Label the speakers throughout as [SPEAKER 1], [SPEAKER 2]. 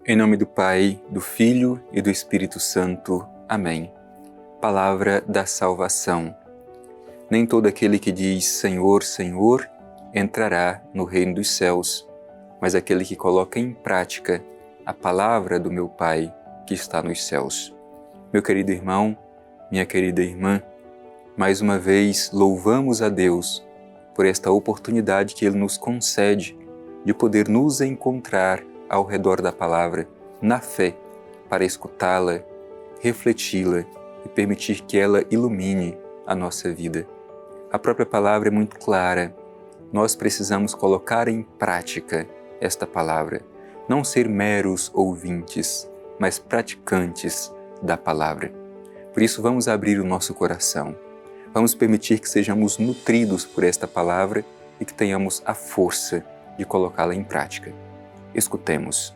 [SPEAKER 1] Em nome do Pai, do Filho e do Espírito Santo. Amém. Palavra da salvação. Nem todo aquele que diz Senhor, Senhor, entrará no reino dos céus, mas aquele que coloca em prática a palavra do meu Pai que está nos céus. Meu querido irmão, minha querida irmã, mais uma vez louvamos a Deus por esta oportunidade que Ele nos concede de poder nos encontrar ao redor da palavra, na fé, para escutá-la, refleti-la e permitir que ela ilumine a nossa vida. A própria palavra é muito clara. Nós precisamos colocar em prática esta palavra, não ser meros ouvintes, mas praticantes da palavra. Por isso, vamos abrir o nosso coração. Vamos permitir que sejamos nutridos por esta palavra e que tenhamos a força de colocá-la em prática. Escutemos.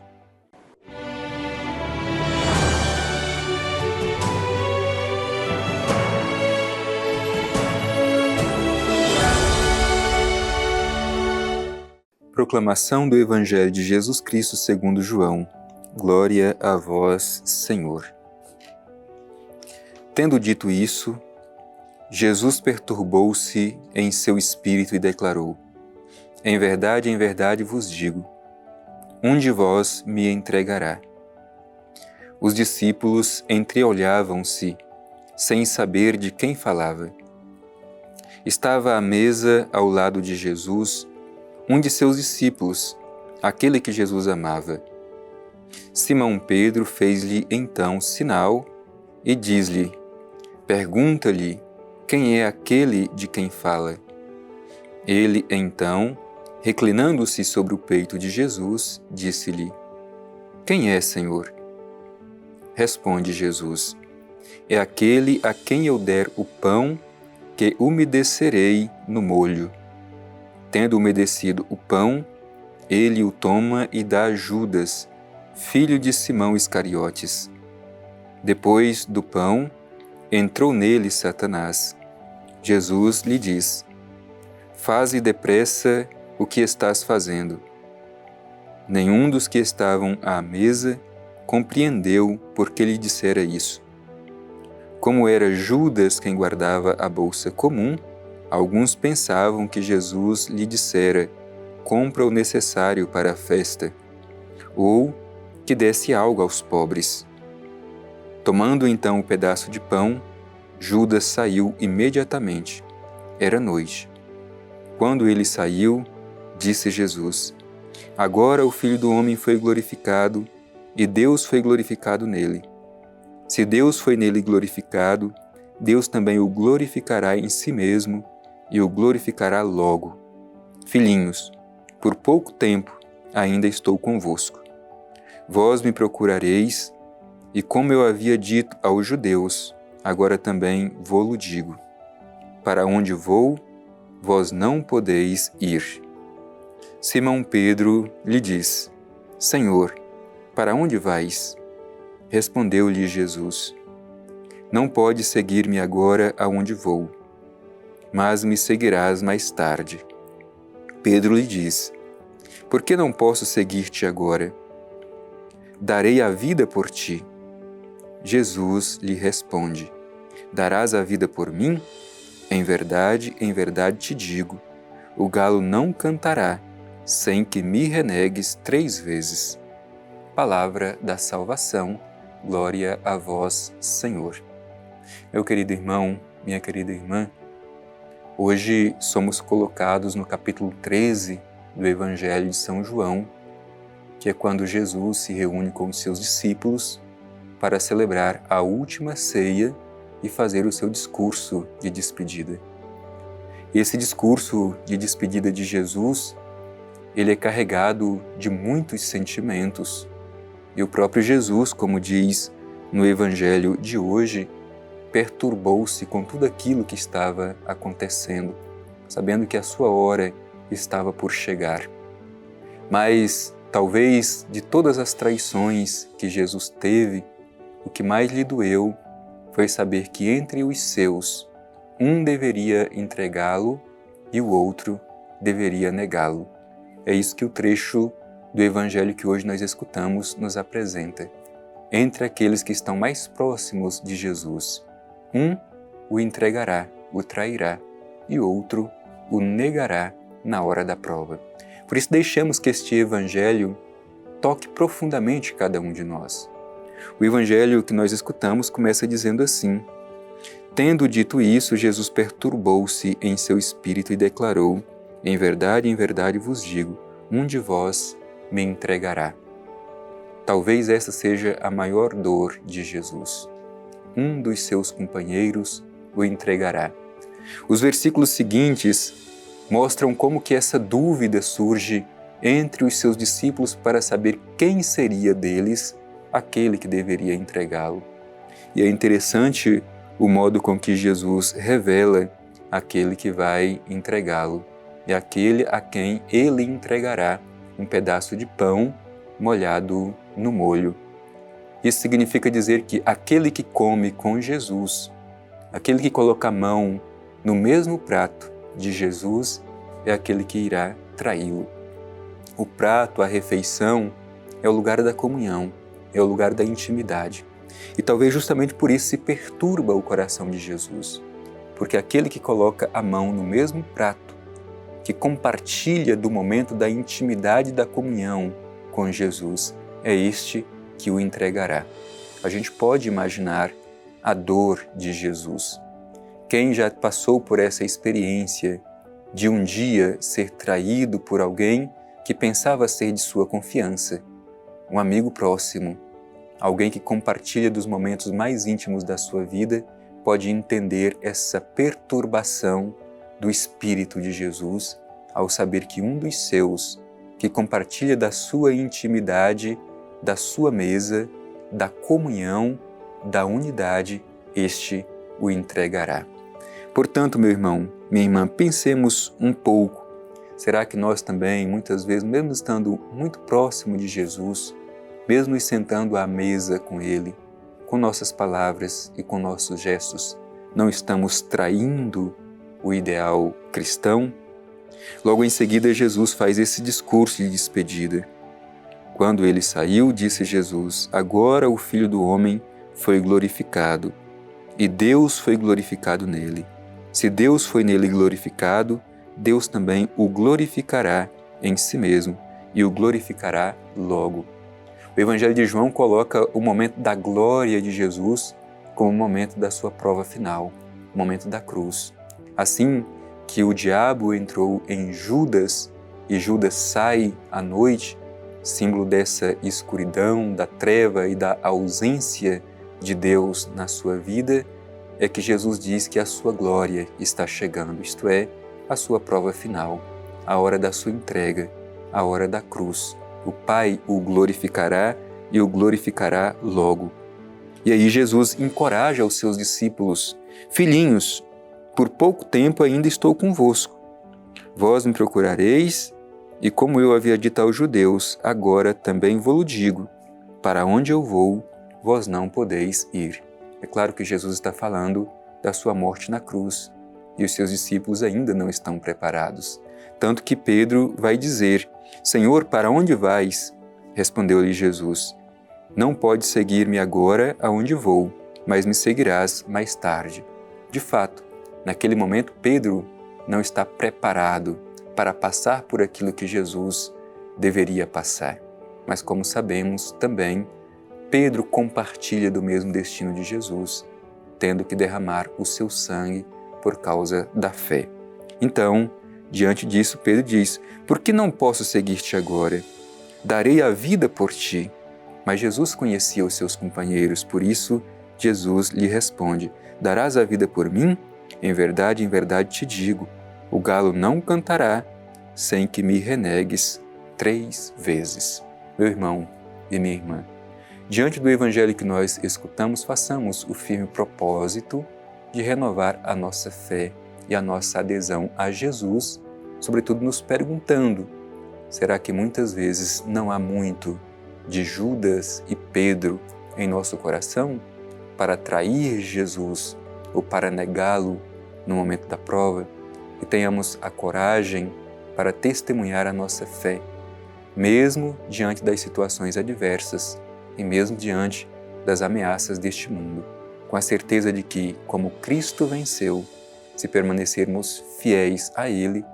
[SPEAKER 1] Proclamação do Evangelho de Jesus Cristo segundo João. Glória a vós, Senhor. Tendo dito isso, Jesus perturbou-se em seu espírito e declarou: em verdade vos digo, um de vós me entregará. Os discípulos entreolhavam-se, sem saber de quem falava. Estava à mesa ao lado de Jesus um de seus discípulos, aquele que Jesus amava. Simão Pedro fez-lhe então sinal e diz-lhe: pergunta-lhe quem é aquele de quem fala. Ele então, reclinando-se sobre o peito de Jesus, disse-lhe: quem é, Senhor? Responde Jesus: é aquele a quem eu der o pão que umedecerei no molho. Tendo umedecido o pão, ele o toma e dá a Judas, filho de Simão Iscariotes. Depois do pão, entrou nele Satanás. Jesus lhe diz: faze depressa o que estás fazendo. Nenhum dos que estavam à mesa compreendeu por que lhe dissera isso. Como era Judas quem guardava a bolsa comum, alguns pensavam que Jesus lhe dissera: compra o necessário para a festa, ou que desse algo aos pobres. Tomando então o pedaço de pão, Judas saiu imediatamente. Era noite. Quando ele saiu, disse Jesus: agora o Filho do Homem foi glorificado, e Deus foi glorificado nele. Se Deus foi nele glorificado, Deus também o glorificará em si mesmo, e o glorificará logo. Filhinhos, por pouco tempo ainda estou convosco. Vós me procurareis, e como eu havia dito aos judeus, agora também vô-lo digo: para onde vou, vós não podeis ir. Simão Pedro lhe diz: Senhor, para onde vais? Respondeu-lhe Jesus: não podes seguir-me agora aonde vou, mas me seguirás mais tarde. Pedro lhe diz: por que não posso seguir-te agora? Darei a vida por ti. Jesus lhe responde: darás a vida por mim? Em verdade te digo, o galo não cantará sem que me renegues 3 vezes. Palavra da salvação. Glória a vós, Senhor. Meu querido irmão, minha querida irmã, hoje somos colocados no capítulo 13 do Evangelho de São João, que é quando Jesus se reúne com os seus discípulos para celebrar a última ceia e fazer o seu discurso de despedida. Esse discurso de despedida de Jesus, ele é carregado de muitos sentimentos, e o próprio Jesus, como diz no Evangelho de hoje, perturbou-se com tudo aquilo que estava acontecendo, sabendo que a sua hora estava por chegar. Mas talvez de todas as traições que Jesus teve, o que mais lhe doeu foi saber que entre os seus, um deveria entregá-lo e o outro deveria negá-lo. É isso que o trecho do Evangelho que hoje nós escutamos nos apresenta. Entre aqueles que estão mais próximos de Jesus, um o entregará, o trairá, e outro o negará na hora da prova. Por isso deixamos que este Evangelho toque profundamente cada um de nós. O Evangelho que nós escutamos começa dizendo assim: Tendo dito isso, Jesus perturbou-se em seu espírito e declarou: em verdade vos digo, um de vós me entregará. Talvez essa seja a maior dor de Jesus. Um dos seus companheiros o entregará. Os versículos seguintes mostram como que essa dúvida surge entre os seus discípulos para saber quem seria deles aquele que deveria entregá-lo. E é interessante o modo com que Jesus revela aquele que vai entregá-lo. É aquele a quem ele entregará um pedaço de pão molhado no molho. Isso significa dizer que aquele que come com Jesus, aquele que coloca a mão no mesmo prato de Jesus, é aquele que irá traí-lo. O prato, a refeição, é o lugar da comunhão, é o lugar da intimidade. E talvez justamente por isso se perturba o coração de Jesus, porque aquele que coloca a mão no mesmo prato, que compartilha do momento da intimidade e da comunhão com Jesus, é este que o entregará. A gente pode imaginar a dor de Jesus. Quem já passou por essa experiência de um dia ser traído por alguém que pensava ser de sua confiança, um amigo próximo, alguém que compartilha dos momentos mais íntimos da sua vida, pode entender essa perturbação do Espírito de Jesus ao saber que um dos seus, que compartilha da sua intimidade, da sua mesa, da comunhão, da unidade, este o entregará. Portanto, meu irmão, minha irmã, pensemos um pouco. Será que nós também, muitas vezes, mesmo estando muito próximo de Jesus, mesmo nos sentando à mesa com Ele, com nossas palavras e com nossos gestos, não estamos traindo o ideal cristão? Logo em seguida, Jesus faz esse discurso de despedida. Quando ele saiu, disse Jesus: agora o Filho do Homem foi glorificado, e Deus foi glorificado nele. Se Deus foi nele glorificado, Deus também o glorificará em si mesmo, e o glorificará logo. O Evangelho de João coloca o momento da glória de Jesus como o momento da sua prova final, o momento da cruz. Assim que o diabo entrou em Judas e Judas sai à noite, símbolo dessa escuridão, da treva e da ausência de Deus na sua vida, é que Jesus diz que a sua glória está chegando, isto é, a sua prova final, a hora da sua entrega, a hora da cruz. O Pai o glorificará e o glorificará logo. E aí Jesus encoraja os seus discípulos: filhinhos, por pouco tempo ainda estou convosco. Vós me procurareis, e como eu havia dito aos judeus, agora também vou-lo digo: para onde eu vou, vós não podeis ir. É claro que Jesus está falando da sua morte na cruz, e os seus discípulos ainda não estão preparados. Tanto que Pedro vai dizer: Senhor, para onde vais? Respondeu-lhe Jesus: não podes seguir-me agora aonde vou, mas me seguirás mais tarde. De fato, naquele momento, Pedro não está preparado para passar por aquilo que Jesus deveria passar. Mas como sabemos também, Pedro compartilha do mesmo destino de Jesus, tendo que derramar o seu sangue por causa da fé. Então, diante disso, Pedro diz: por que não posso seguir-te agora? Darei a vida por ti. Mas Jesus conhecia os seus companheiros, por isso Jesus lhe responde: darás a vida por mim? Em verdade te digo, o galo não cantará sem que me renegues 3 vezes. Meu irmão e minha irmã, diante do Evangelho que nós escutamos, façamos o firme propósito de renovar a nossa fé e a nossa adesão a Jesus, sobretudo nos perguntando: será que muitas vezes não há muito de Judas e Pedro em nosso coração para trair Jesus ou para negá-lo no momento da prova? E tenhamos a coragem para testemunhar a nossa fé, mesmo diante das situações adversas e mesmo diante das ameaças deste mundo, com a certeza de que, como Cristo venceu, se permanecermos fiéis a Ele,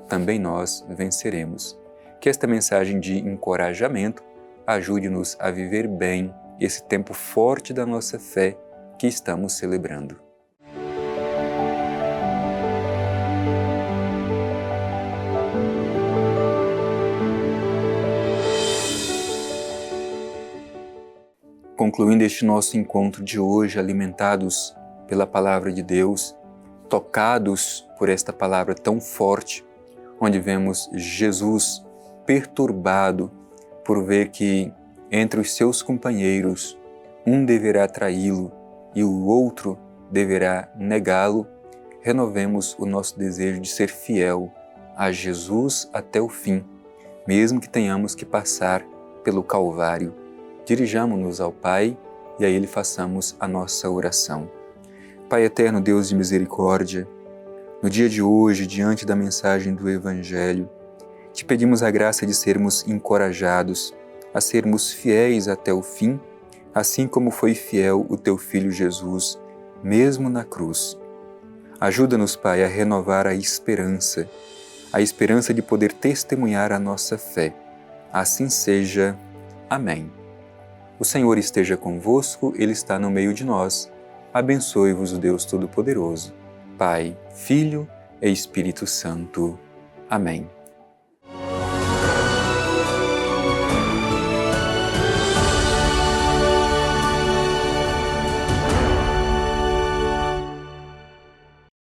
[SPEAKER 1] também nós venceremos. Que esta mensagem de encorajamento ajude-nos a viver bem esse tempo forte da nossa fé que estamos celebrando. Concluindo este nosso encontro de hoje, alimentados pela Palavra de Deus, tocados por esta palavra tão forte, onde vemos Jesus perturbado por ver que entre os seus companheiros um deverá traí-lo e o outro deverá negá-lo, renovemos o nosso desejo de ser fiel a Jesus até o fim, mesmo que tenhamos que passar pelo Calvário. Dirijamo-nos ao Pai e a Ele façamos a nossa oração. Pai eterno, Deus de misericórdia, no dia de hoje, diante da mensagem do Evangelho, te pedimos a graça de sermos encorajados a sermos fiéis até o fim, assim como foi fiel o Teu Filho Jesus, mesmo na cruz. Ajuda-nos, Pai, a renovar a esperança de poder testemunhar a nossa fé. Assim seja. Amém. O Senhor esteja convosco, Ele está no meio de nós. Abençoe-vos o Deus Todo-Poderoso, Pai, Filho e Espírito Santo. Amém.